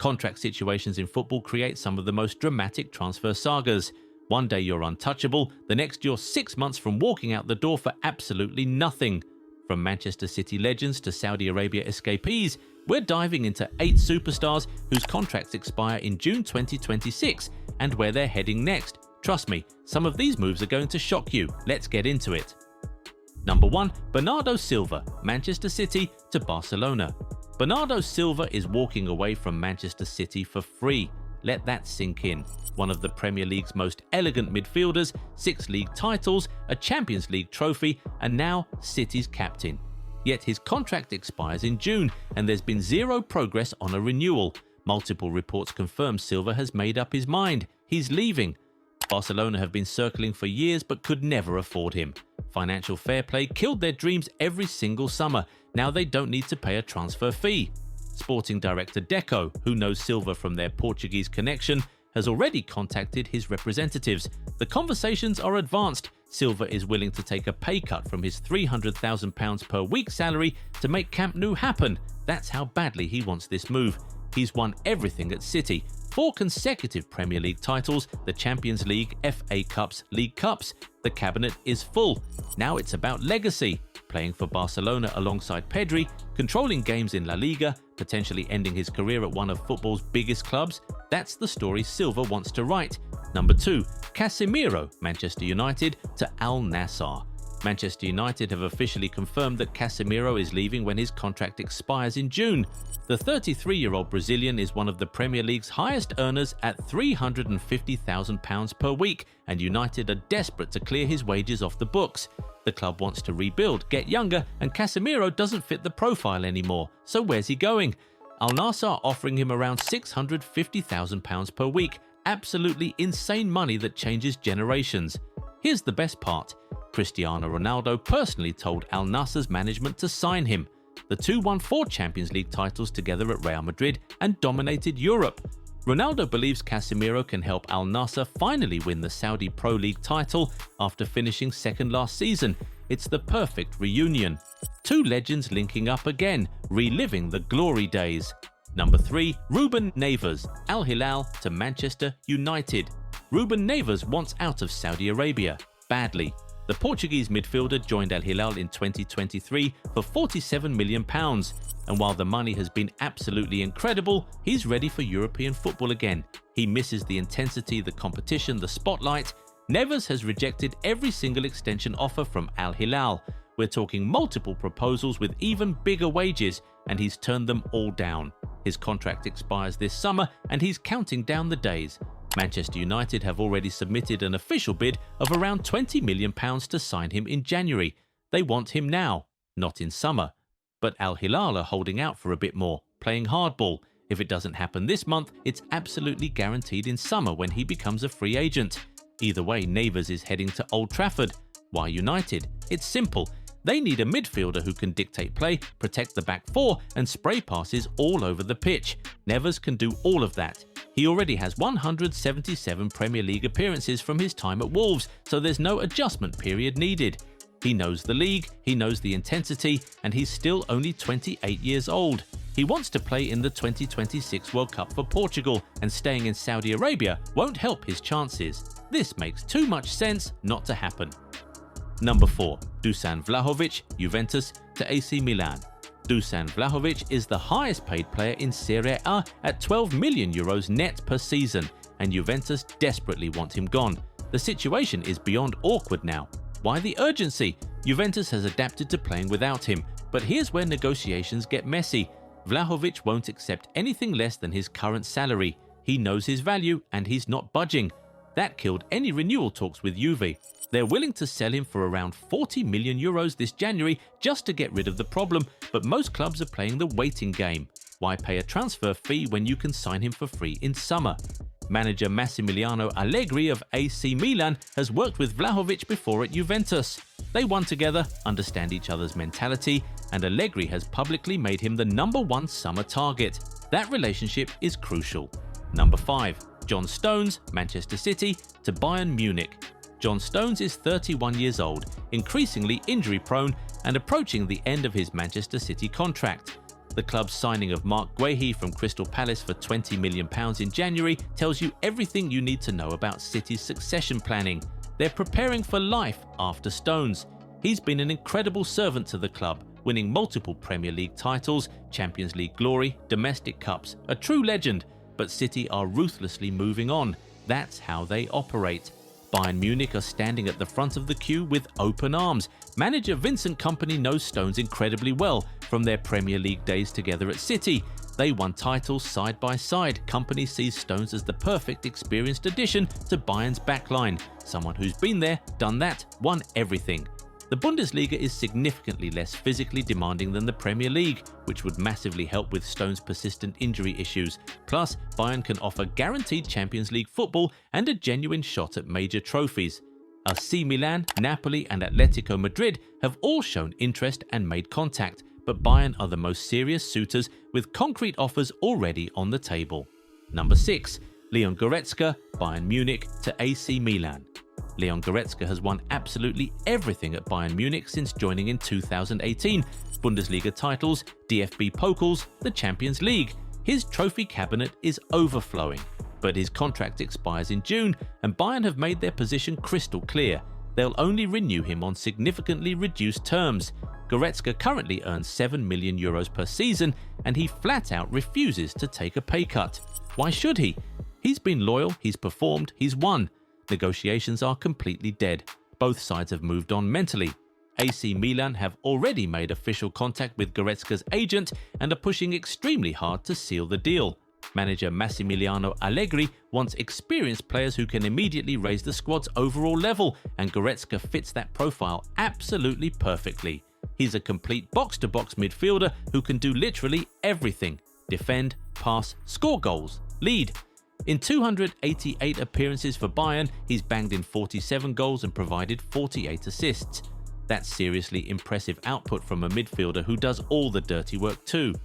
Contract situations in football create some of the most dramatic transfer sagas. One day you're untouchable, the next you're 6 months from walking out the door for absolutely nothing. From Manchester City legends to Saudi Arabia escapees, we're diving into 8 superstars whose contracts expire in June 2026 and where they're heading next. Trust me, some of these moves are going to shock you. Let's get into it. Number 1. Bernardo Silva, Manchester City to Barcelona. Bernardo Silva is walking away from Manchester City for free. Let that sink in. One of the Premier League's most elegant midfielders, 6 league titles, a Champions League trophy, and now City's captain. Yet his contract expires in June and there's been zero progress on a renewal. Multiple reports confirm Silva has made up his mind. He's leaving. Barcelona have been circling for years but could never afford him. Financial fair play killed their dreams every single summer. Now they don't need to pay a transfer fee. Sporting director Deco, who knows Silva from their Portuguese connection, has already contacted his representatives. The conversations are advanced. Silva is willing to take a pay cut from his £300,000 per week salary to make Camp Nou happen. That's how badly he wants this move. He's won everything at City. 4 consecutive Premier League titles, the Champions League, FA Cups, League Cups. The cabinet is full. Now it's about legacy. Playing for Barcelona alongside Pedri, controlling games in La Liga, potentially ending his career at one of football's biggest clubs. That's the story Silva wants to write. Number 2. Casemiro, Manchester United to Al-Nassr. Manchester United have officially confirmed that Casemiro is leaving when his contract expires in June. The 33-year-old Brazilian is one of the Premier League's highest earners at £350,000 per week, and United are desperate to clear his wages off the books. The club wants to rebuild, get younger, and Casemiro doesn't fit the profile anymore. So where's he going? Al-Nassr are offering him around £650,000 per week. Absolutely insane money that changes generations. Here's the best part. Cristiano Ronaldo personally told Al-Nassr's management to sign him. The two won 4 Champions League titles together at Real Madrid and dominated Europe. Ronaldo believes Casemiro can help Al-Nassr finally win the Saudi Pro League title after finishing second last season. It's the perfect reunion. 2 legends linking up again, reliving the glory days. Number 3. Ruben Neves, Al Hilal to Manchester United. Ruben Neves wants out of Saudi Arabia badly. The Portuguese midfielder joined Al Hilal in 2023 for £47 million, and while the money has been absolutely incredible, he's ready for European football again. He misses the intensity, the competition, the spotlight. Neves has rejected every single extension offer from Al Hilal. We're talking multiple proposals with even bigger wages, and he's turned them all down. His contract expires this summer, and he's counting down the days. Manchester United have already submitted an official bid of around £20 million to sign him in January. They want him now, not in summer. But Al Hilal are holding out for a bit more, playing hardball. If it doesn't happen this month, it's absolutely guaranteed in summer when he becomes a free agent. Either way, Neves is heading to Old Trafford. Why United? It's simple. They need a midfielder who can dictate play, protect the back 4, and spray passes all over the pitch. Neves can do all of that. He already has 177 Premier League appearances from his time at Wolves, so there's no adjustment period needed. He knows the league, he knows the intensity, and he's still only 28 years old. He wants to play in the 2026 World Cup for Portugal, and staying in Saudi Arabia won't help his chances. This makes too much sense not to happen. Number 4. Dusan Vlahovic, Juventus to AC Milan. Dusan Vlahovic is the highest paid player in Serie A at €12 million net per season, and Juventus desperately want him gone. The situation is beyond awkward now. Why the urgency? Juventus has adapted to playing without him, but here's where negotiations get messy. Vlahovic won't accept anything less than his current salary. He knows his value and he's not budging. That killed any renewal talks with Juve. They're willing to sell him for around €40 million this January just to get rid of the problem, but most clubs are playing the waiting game. Why pay a transfer fee when you can sign him for free in summer? Manager Massimiliano Allegri of AC Milan has worked with Vlahovic before at Juventus. They won together, understand each other's mentality, and Allegri has publicly made him the #1 summer target. That relationship is crucial. Number 5. John Stones, Manchester City to Bayern Munich. John Stones is 31 years old, increasingly injury-prone and approaching the end of his Manchester City contract. The club's signing of Mark Guehi from Crystal Palace for £20 million in January tells you everything you need to know about City's succession planning. They're preparing for life after Stones. He's been an incredible servant to the club, winning multiple Premier League titles, Champions League glory, domestic cups, a true legend. But City are ruthlessly moving on. That's how they operate. Bayern Munich are standing at the front of the queue with open arms. Manager Vincent Kompany knows Stones incredibly well from their Premier League days together at City. They won titles side by side. Kompany sees Stones as the perfect experienced addition to Bayern's backline. Someone who's been there, done that, won everything. The Bundesliga is significantly less physically demanding than the Premier League, which would massively help with Stones' persistent injury issues. Plus, Bayern can offer guaranteed Champions League football and a genuine shot at major trophies. AC Milan, Napoli and Atletico Madrid have all shown interest and made contact, but Bayern are the most serious suitors with concrete offers already on the table. Number 6. Leon Goretzka, Bayern Munich to AC Milan. Leon Goretzka has won absolutely everything at Bayern Munich since joining in 2018. Bundesliga titles, DFB Pokals, the Champions League. His trophy cabinet is overflowing. But his contract expires in June, and Bayern have made their position crystal clear. They'll only renew him on significantly reduced terms. Goretzka currently earns €7 million per season, and he flat out refuses to take a pay cut. Why should he? He's been loyal, he's performed, he's won. Negotiations are completely dead. Both sides have moved on mentally. AC Milan have already made official contact with Goretzka's agent and are pushing extremely hard to seal the deal. Manager Massimiliano Allegri wants experienced players who can immediately raise the squad's overall level, and Goretzka fits that profile absolutely perfectly. He's a complete box-to-box midfielder who can do literally everything: defend, pass, score goals, lead. In 288 appearances for Bayern, he's banged in 47 goals and provided 48 assists. That's seriously impressive output from a midfielder who does all the dirty work too.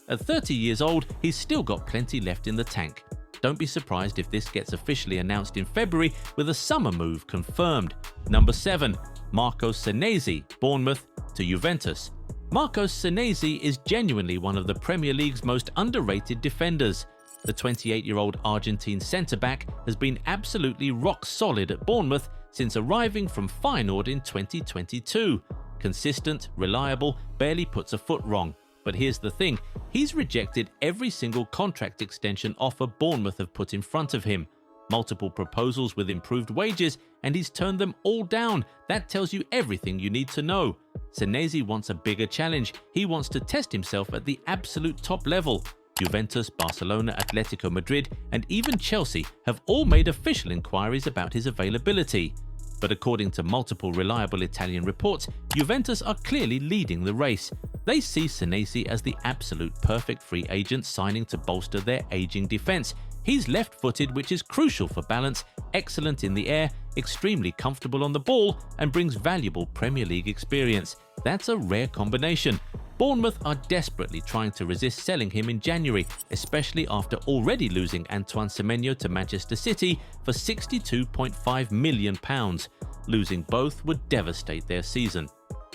At 30 years old, he's still got plenty left in the tank. Don't be surprised if this gets officially announced in February with a summer move confirmed. Number 7. Marcos Senesi, Bournemouth to Juventus. Marcos Senesi is genuinely one of the Premier League's most underrated defenders. The 28-year-old Argentine centre-back has been absolutely rock solid at Bournemouth since arriving from Feyenoord in 2022. Consistent, reliable, barely puts a foot wrong. But here's the thing, he's rejected every single contract extension offer Bournemouth have put in front of him. Multiple proposals with improved wages, and he's turned them all down. That tells you everything you need to know. Senesi wants a bigger challenge. He wants to test himself at the absolute top level. Juventus, Barcelona, Atletico Madrid, and even Chelsea have all made official inquiries about his availability. But according to multiple reliable Italian reports, Juventus are clearly leading the race. They see Senesi as the absolute perfect free agent signing to bolster their aging defence. He's left-footed, which is crucial for balance, excellent in the air, extremely comfortable on the ball, and brings valuable Premier League experience. That's a rare combination. Bournemouth are desperately trying to resist selling him in January, especially after already losing Antoine Semenyo to Manchester City for £62.5 million. Losing both would devastate their season.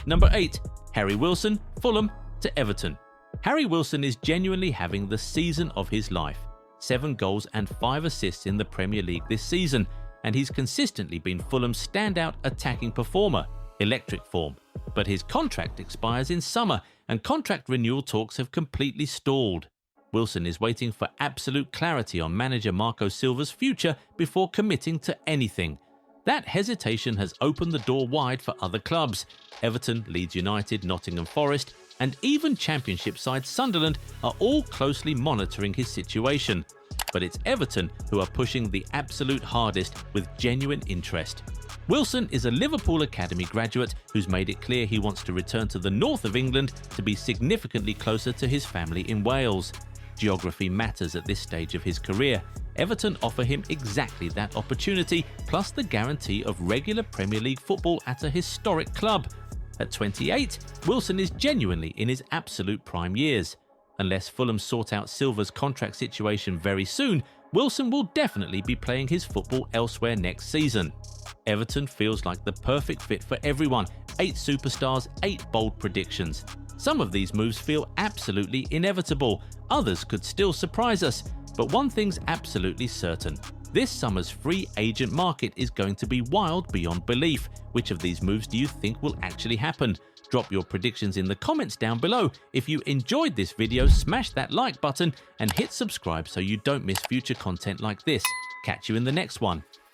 Number 8. Harry Wilson, Fulham to Everton. Harry Wilson is genuinely having the season of his life. 7 goals and 5 assists in the Premier League this season, and he's consistently been Fulham's standout attacking performer. Electric form. But his contract expires in summer, and contract renewal talks have completely stalled. Wilson is waiting for absolute clarity on manager Marco Silva's future before committing to anything. That hesitation has opened the door wide for other clubs. Everton, Leeds United, Nottingham Forest, and even Championship side Sunderland are all closely monitoring his situation. But it's Everton who are pushing the absolute hardest with genuine interest. Wilson is a Liverpool Academy graduate who's made it clear he wants to return to the north of England to be significantly closer to his family in Wales. Geography matters at this stage of his career. Everton offer him exactly that opportunity, plus the guarantee of regular Premier League football at a historic club. At 28, Wilson is genuinely in his absolute prime years. Unless Fulham sort out Silva's contract situation very soon, Wilson will definitely be playing his football elsewhere next season. Everton feels like the perfect fit for everyone. 8 superstars, 8 bold predictions. Some of these moves feel absolutely inevitable, others could still surprise us, but one thing's absolutely certain. This summer's free agent market is going to be wild beyond belief. Which of these moves do you think will actually happen? Drop your predictions in the comments down below. If you enjoyed this video, smash that like button and hit subscribe so you don't miss future content like this. Catch you in the next one.